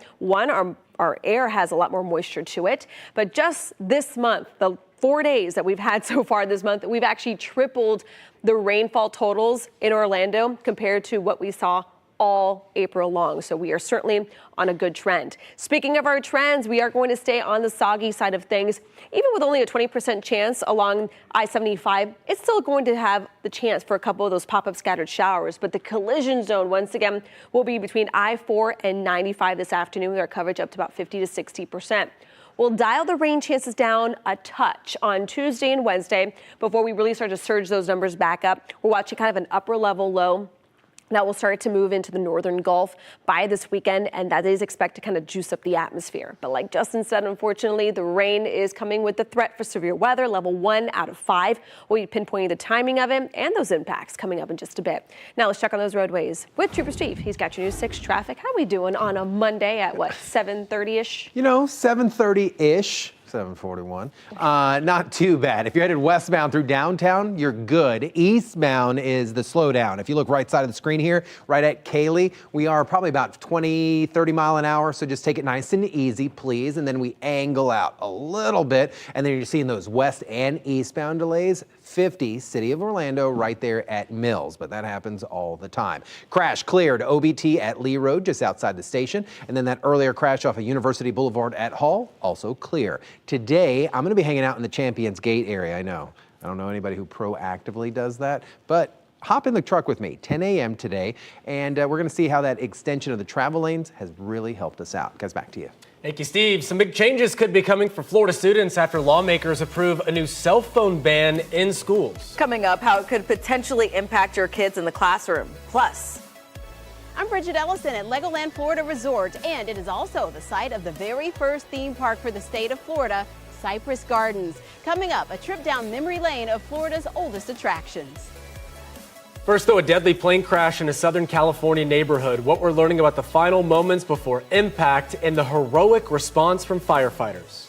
F: Our air has a lot more moisture to it, but just this month, the 4 days that we've had so far this month, we've actually tripled the rainfall totals in Orlando compared to what we saw all April long. So we are certainly on a good trend. Speaking of our trends, we are going to stay on the soggy side of things. Even with only a 20% chance along I-75, it's still going to have the chance for a couple of those pop-up scattered showers. But the collision zone, once again, will be between I-4 and 95 this afternoon with our coverage up to about 50 to 60%. We'll dial the rain chances down a touch on Tuesday and Wednesday before we really start to surge those numbers back up. We're watching kind of an upper level low that will start to move into the northern Gulf by this weekend, and that is expected to kind of juice up the atmosphere. But like Justin said, unfortunately, the rain is coming with the threat for severe weather, level 1 out of 5. We'll be pinpointing the timing of it and those impacts coming up in just a bit. Now let's check on those roadways with Trooper Steve. He's got your News 6 traffic. How are we doing on a Monday at what, 7:30-ish?
G: 7:30-ish. 7:41. Not too bad. If you're headed westbound through downtown, you're good. Eastbound is the slowdown. If you look right side of the screen here, right at Cayley, we are probably about 20, 30 mile an hour. So just take it nice and easy, please. And then we angle out a little bit. And then you're seeing those west and eastbound delays. 50, City of Orlando, right there at Mills, but that happens all the time. Crash cleared OBT at Lee Road, just outside the station, and then that earlier crash off of University Boulevard at Hall, also clear. Today, I'm going to be hanging out in the Champions Gate area. I don't know anybody who proactively does that, but hop in the truck with me, 10 a.m. today, and we're going to see how that extension of the travel lanes has really helped us out. Guys, back to you.
E: Thank you, Steve. Some big changes could be coming for Florida students after lawmakers approve a new cell phone ban in schools.
D: Coming up, how it could potentially impact your kids in the classroom. Plus,
I: I'm Bridget Ellison at Legoland Florida Resort, and it is also the site of the very first theme park for the state of Florida, Cypress Gardens. Coming up, a trip down memory lane of Florida's oldest attractions.
E: First, though, a deadly plane crash in a Southern California neighborhood. What we're learning about the final moments before impact and the heroic response from firefighters.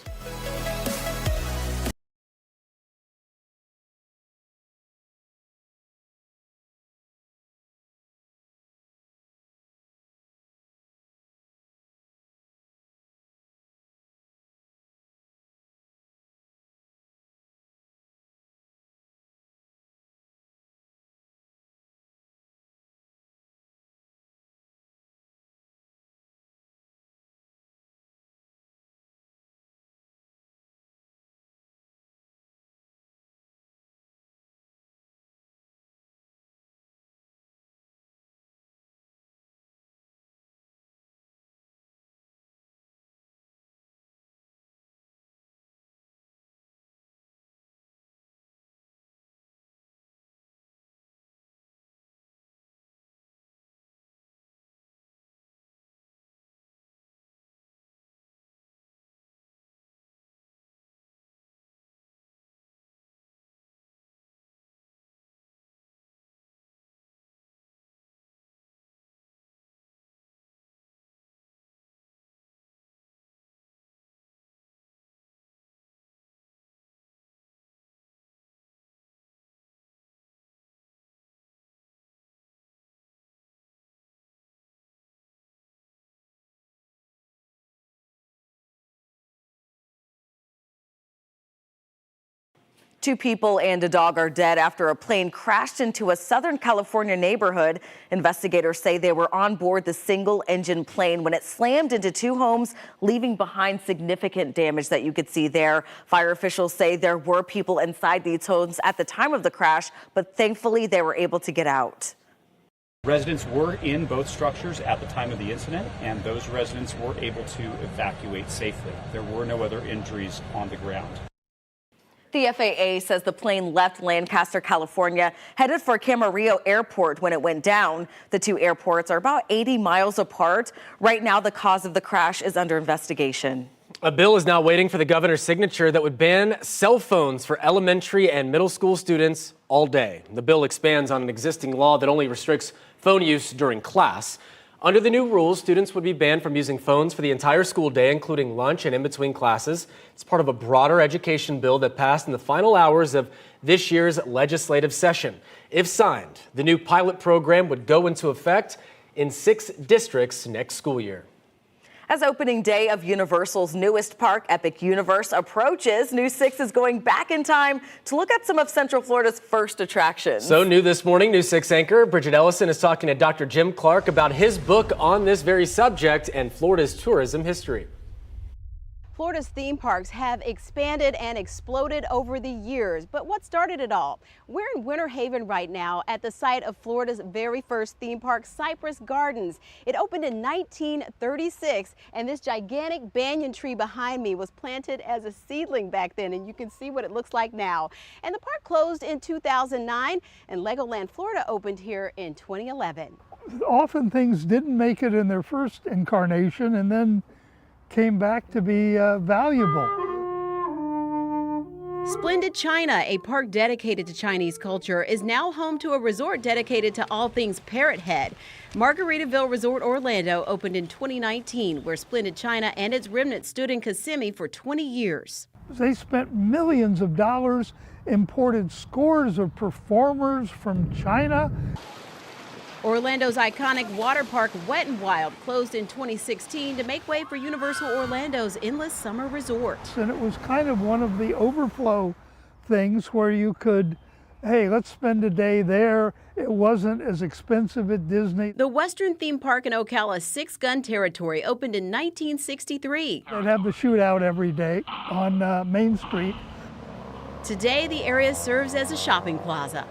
D: Two people and a dog are dead after a plane crashed into a Southern California neighborhood. Investigators say they were on board the single-engine plane when it slammed into two homes, leaving behind significant damage that you could see there. Fire officials say there were people inside these homes at the time of the crash, but thankfully they were able to get out.
J: Residents were in both structures at the time of the incident, and those residents were able to evacuate safely. There were no other injuries on the ground.
D: The FAA says the plane left Lancaster, Camarillo, headed for Camarillo Airport when it went down. The two airports are about 80 miles apart. Right now, the cause of the crash is under investigation.
E: A bill is now waiting for the governor's signature that would ban cell phones for elementary and middle school students all day. The bill expands on an existing law that only restricts phone use during class. Under the new rules, students would be banned from using phones for the entire school day, including lunch and in between classes. It's part of a broader education bill that passed in the final hours of this year's legislative session. If signed, the new pilot program would go into effect in 6 districts next school year.
D: As opening day of Universal's newest park, Epic Universe, approaches, News 6 is going back in time to look at some of Central Florida's first attractions.
E: So new this morning, News 6 anchor Bridget Ellison is talking to Dr. Jim Clark about his book on this very subject and Florida's tourism history.
I: Florida's theme parks have expanded and exploded over the years, but what started it all? We're in Winter Haven right now at the site of Florida's very first theme park, Cypress Gardens. It opened in 1936, and this gigantic banyan tree behind me was planted as a seedling back then, and you can see what it looks like now. And the park closed in 2009, and Legoland Florida opened here in 2011.
C: Often things didn't make it in their first incarnation and then came back to be valuable.
I: Splendid China, a park dedicated to Chinese culture, is now home to a resort dedicated to all things Parrot Head. Margaritaville Resort Orlando opened in 2019, where Splendid China and its remnants stood in Kissimmee for 20 years.
C: They spent millions of dollars, imported scores of performers from China.
I: Orlando's iconic water park, Wet n Wild, closed in 2016 to make way for Universal Orlando's Endless Summer Resort.
C: And it was kind of one of the overflow things where you could, hey, let's spend a day there. It wasn't as expensive at Disney.
I: The Western theme park in Ocala's Six Gun Territory opened in 1963.
C: They'd have the shootout every day on Main Street.
I: Today, the area serves as a shopping plaza.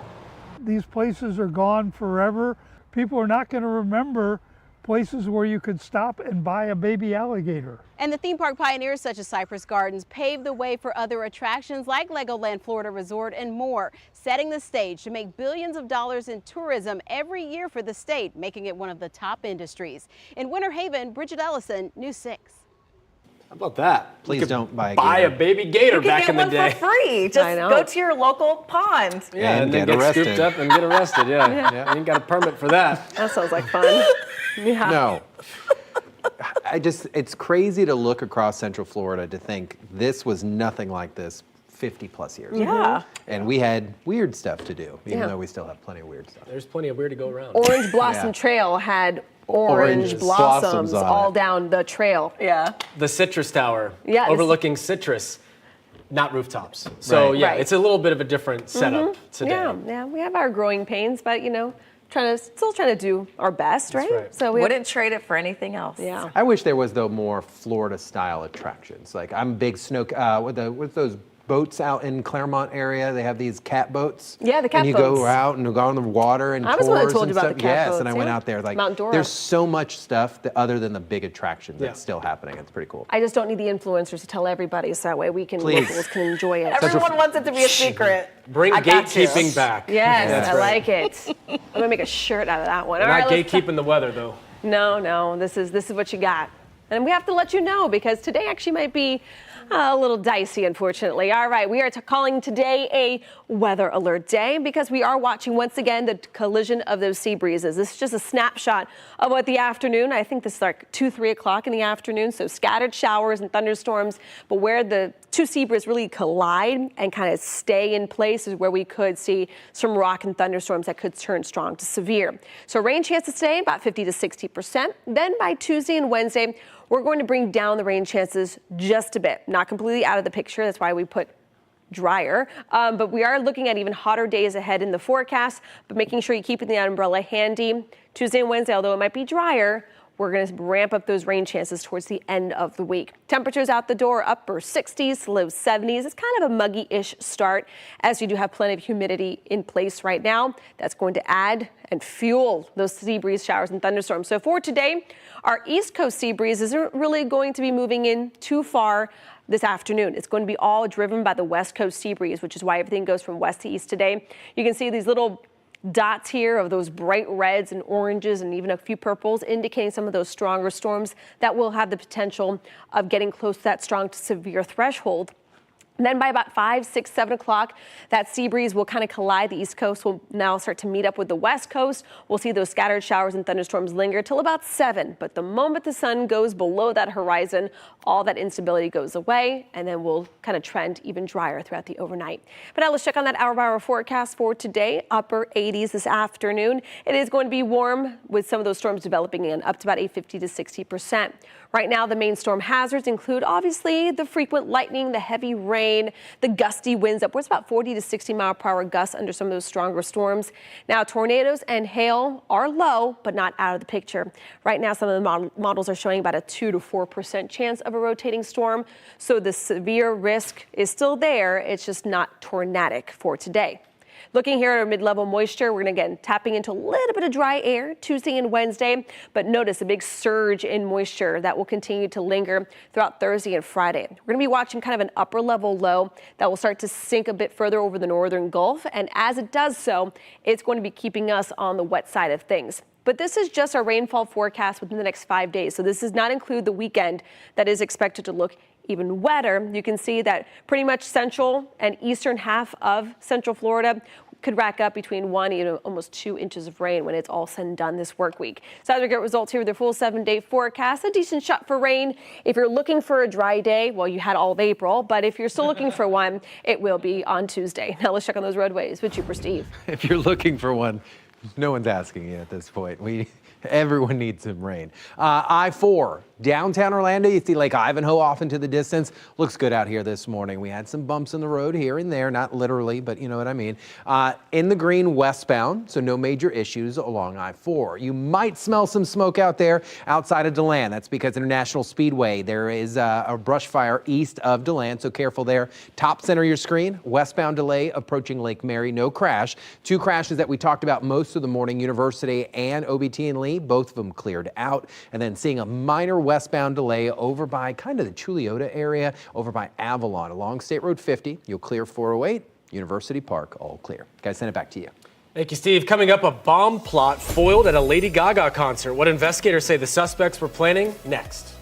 C: These places are gone forever. People are not going to remember places where you could stop and buy a baby alligator.
I: And the theme park pioneers such as Cypress Gardens paved the way for other attractions like Legoland Florida Resort and more, setting the stage to make billions of dollars in tourism every year for the state, making it one of the top industries. In Winter Haven, Bridget Ellison, News 6.
E: How about that?
G: Please don't buy
E: a baby gator back in the day.
D: You can get one for free. Just go to your local pond.
E: Yeah, and then get scooped up and get arrested. Yeah. You ain't got a permit for that.
F: That sounds like fun. Yeah.
G: No. It's crazy to look across Central Florida to think this was nothing like this 50 plus years ago.
D: Yeah.
G: And we had weird stuff to do, even though we still have plenty of weird stuff.
E: There's plenty of weird to go around.
F: Orange Blossom Trail had orange blossoms all down the trail.
D: Yeah.
E: The Citrus Tower,
F: Yeah,
E: overlooking Citrus, not rooftops. So
F: Right.
E: it's a little bit of a different setup today.
F: Yeah, we have our growing pains, but still trying to do our best, right?
E: right.
F: So we
D: Wouldn't trade it for anything else.
F: Yeah.
G: I wish there was, though, more Florida-style attractions. Like, I'm a big with those boats out in Claremont area. They have these cat boats.
F: Yeah, the cat
G: boats. And you
F: boats.
G: go out and go on the water and
F: I was the one that
G: tours
F: told
G: and
F: you about
G: stuff.
F: the cat
G: Yes,
F: boats,
G: and I went
F: yeah.
G: out there. Like,
F: Mount Dora.
G: there's so much stuff that, other than the big attractions that's still happening. It's pretty cool.
F: I just don't need the influencers to tell everybody, so that way
G: Please.
F: locals can enjoy it.
D: Everyone wants it to be a secret.
E: Bring
D: I got
E: gatekeeping
D: you.
E: back.
F: Yes,
E: That's
F: I
E: right.
F: like it. I'm gonna make a shirt out of that one.
E: We're
F: All
E: not
F: right, let's
E: gatekeeping the weather, though.
F: No, this is what you got. And we have to let you know because today actually might be a little dicey, unfortunately. All right, we are calling today a weather alert day because we are watching once again the collision of those sea breezes. This is just a snapshot of what the afternoon, I think this is like 2-3 o'clock in the afternoon, so scattered showers and thunderstorms, but where the two sea breezes really collide and kind of stay in place is where we could see some rock and thunderstorms that could turn strong to severe. So rain chances today about 50 to 60%. Then by Tuesday and Wednesday, we're going to bring down the rain chances just a bit. Not completely out of the picture. That's why we put drier. But we are looking at even hotter days ahead in the forecast, but making sure you keep the umbrella handy. Tuesday and Wednesday, although it might be drier, we're going to ramp up those rain chances towards the end of the week. Temperatures out the door, upper 60s, low 70s. It's kind of a muggy-ish start as you do have plenty of humidity in place right now. That's going to add and fuel those sea breeze showers and thunderstorms. So for today, our East Coast sea breeze isn't really going to be moving in too far this afternoon. It's going to be all driven by the West Coast sea breeze, which is why everything goes from west to east today. You can see these little dots here of those bright reds and oranges and even a few purples indicating some of those stronger storms that will have the potential of getting close to that strong to severe threshold. And then by about 5, 6, 7 o'clock, that sea breeze will kind of collide. The East Coast will now start to meet up with the West Coast. We'll see those scattered showers and thunderstorms linger till about 7. But the moment the sun goes below that horizon, all that instability goes away, and then we'll kind of trend even drier throughout the overnight. But now let's check on that hour-by-hour forecast for today. Upper 80s this afternoon. It is going to be warm with some of those storms developing in up to about a 50 to 60%. Right now, the main storm hazards include obviously the frequent lightning, the heavy rain, the gusty winds upwards about 40 to 60 mile per hour gusts under some of those stronger storms. Now, tornadoes and hail are low, but not out of the picture. Right now, some of the models are showing about a 2 to 4% chance of a rotating storm. So the severe risk is still there. It's just not tornadic for today. Looking here at our mid-level moisture, we're going to again tapping into a little bit of dry air Tuesday and Wednesday, but notice a big surge in moisture that will continue to linger throughout Thursday and Friday. We're going to be watching kind of an upper level low that will start to sink a bit further over the northern Gulf, and as it does so, it's going to be keeping us on the wet side of things. But this is just our rainfall forecast within the next 5 days, so this does not include the weekend that is expected to look even wetter. You can see that pretty much central and eastern half of central Florida could rack up between 1 and almost 2 inches of rain when it's all said and done this work week. So as we get results here with the full 7-day forecast, a decent shot for rain. If you're looking for a dry day, well, you had all of April, but if you're still looking for one, it will be on Tuesday. Now let's check on those roadways with Trooper Steve.
G: If you're looking for one, no one's asking you at this point. Everyone needs some rain. I-4, downtown Orlando, you see Lake Ivanhoe off into the distance. Looks good out here this morning. We had some bumps in the road here and there, not literally, but you know what I mean. In the green westbound, so no major issues along I-4. You might smell some smoke out there outside of DeLand. That's because International Speedway, there is a brush fire east of DeLand, so careful there. Top center of your screen, westbound delay approaching Lake Mary, no crash. 2 crashes that we talked about most of the morning, University and OBT and Lee. Both of them cleared out, and then seeing a minor westbound delay over by kind of the Chuliota area, over by Avalon along State Road 50. You'll clear 408, University Park, all clear. Guys, send it back to you.
E: Thank you, Steve. Coming up, a bomb plot foiled at a Lady Gaga concert. What investigators say the suspects were planning next.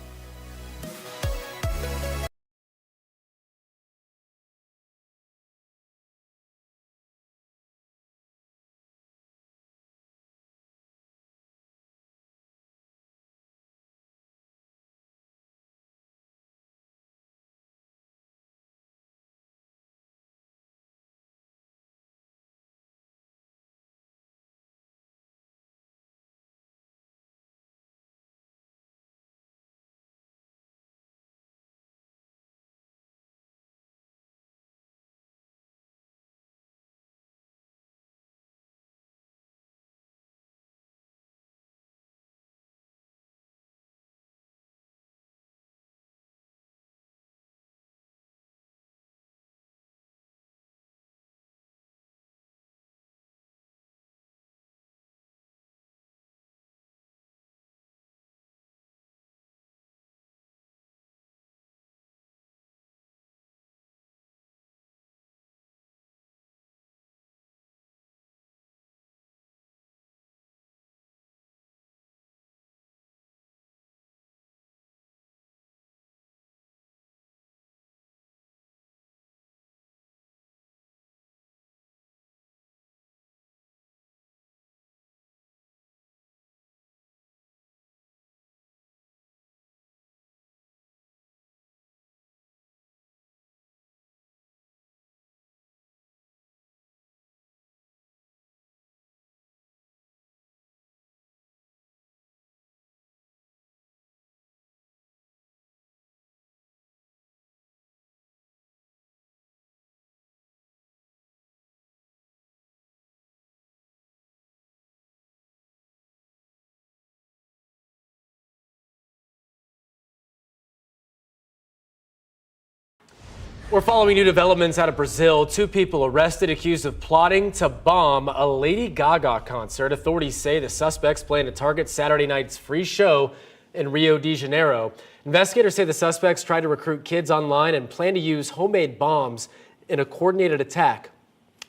E: We're following new developments out of Brazil. 2 people arrested accused of plotting to bomb a Lady Gaga concert. Authorities say the suspects plan to target Saturday night's free show in Rio de Janeiro. Investigators say the suspects tried to recruit kids online and plan to use homemade bombs in a coordinated attack.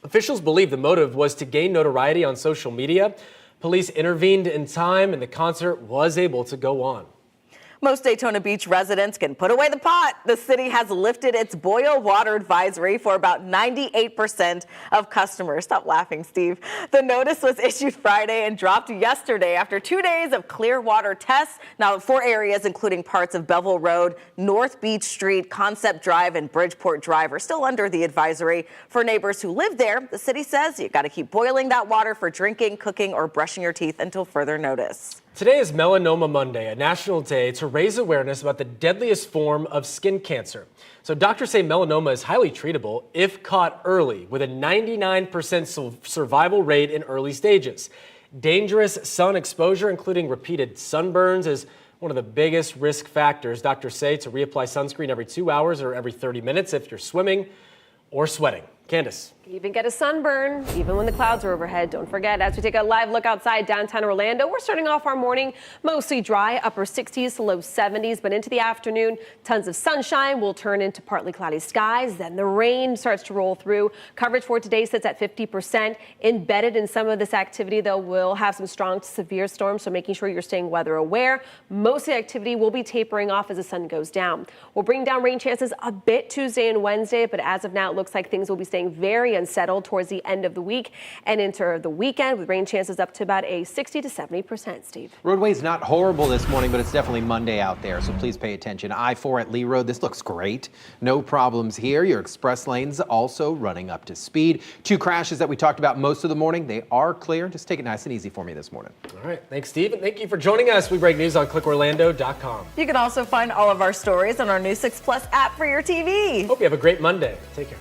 E: Officials believe the motive was to gain notoriety on social media. Police intervened in time and the concert was able to go on.
D: Most Daytona Beach residents can put away the pot. The city has lifted its boil water advisory for about 98% of customers. Stop laughing, Steve. The notice was issued Friday and dropped yesterday after 2 days of clear water tests. Now, 4 areas, including parts of Bevel Road, North Beach Street, Concept Drive, and Bridgeport Drive, are still under the advisory. For neighbors who live there, the city says you got to keep boiling that water for drinking, cooking, or brushing your teeth until further notice.
E: Today is Melanoma Monday, a national day to raise awareness about the deadliest form of skin cancer. So doctors say melanoma is highly treatable if caught early, with a 99% survival rate in early stages. Dangerous sun exposure, including repeated sunburns, is one of the biggest risk factors. Doctors say to reapply sunscreen every 2 hours or every 30 minutes if you're swimming or sweating. Candace.
F: Even get a sunburn, even when the clouds are overhead. Don't forget, as we take a live look outside downtown Orlando, we're starting off our morning mostly dry, upper 60s to low 70s, but into the afternoon, tons of sunshine will turn into partly cloudy skies. Then the rain starts to roll through. Coverage for today sits at 50%. Embedded in some of this activity, though, we'll have some strong to severe storms, so making sure you're staying weather aware. Most of the activity will be tapering off as the sun goes down. We'll bring down rain chances a bit Tuesday and Wednesday, but as of now, it looks like things will be staying very unsettled towards the end of the week and into the weekend, with rain chances up to about a 60 to 70%, Steve.
G: Roadway's not horrible this morning, but it's definitely Monday out there, so please pay attention. I-4 at Lee Road, this looks great. No problems here. Your express lanes also running up to speed. 2 crashes that we talked about most of the morning. They are clear. Just take it nice and easy for me this morning.
E: All right. Thanks, Steve. And thank you for joining us. We break news on clickorlando.com.
D: You can also find all of our stories on our new 6 Plus app for your TV.
E: Hope you have a great Monday. Take care.